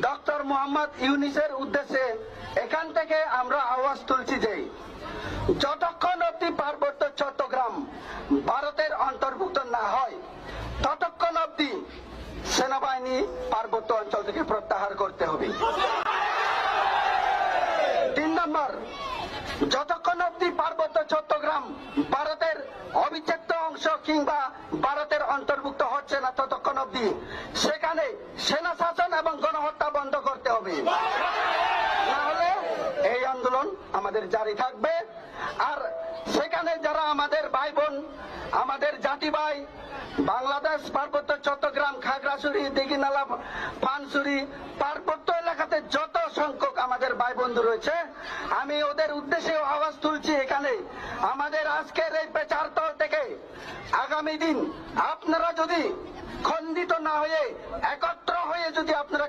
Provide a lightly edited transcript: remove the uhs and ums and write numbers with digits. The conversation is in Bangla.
ডক্টর মোহাম্মদ ইউনূসের উদ্দেশ্যে এখান থেকে আমরা আওয়াজ তুলছি যে যতক্ষণ অব্দি পার্বত্য চট্টগ্রাম ভারতের অন্তর্ভুক্ত না হয় ততক্ষণ অব্দি সেনাবাহিনী পার্বত্য অঞ্চল থেকে প্রত্যাহার করতে হবে। 3 নম্বর, যতক্ষণ অব্দি পার্বত্য চট্টগ্রাম ভারতের অবিচ্ছেদ্য অংশ কিংবা ভারতের অন্তর্ভুক্ত হচ্ছে না ততক্ষণ অব্দি সেখানে সেনা শাসন এবং গণহত্যা বন্ধ করতে হবে, না হলে এই আন্দোলন আমাদের জারি থাকবে। আর সেখানে যারা আমাদের ভাই বোন, আমাদের জাতি ভাই বাংলাদেশ পার্বত্য চট্টগ্রাম খাগড়াছড়ি দীঘিনালা পানছড়ি পার্বত্য এলাকাতে যত সংখ্যক আমাদের ভাই বন্ধু রয়েছে আমি ওদের উদ্দেশ্যে আওয়াজ তুলছি। এখানে আমাদের আজকের এই পেচারতল থেকে আগামী দিন আপনারা যদি খণ্ডিত না হয়ে একত্র হয়ে যদি আপনারা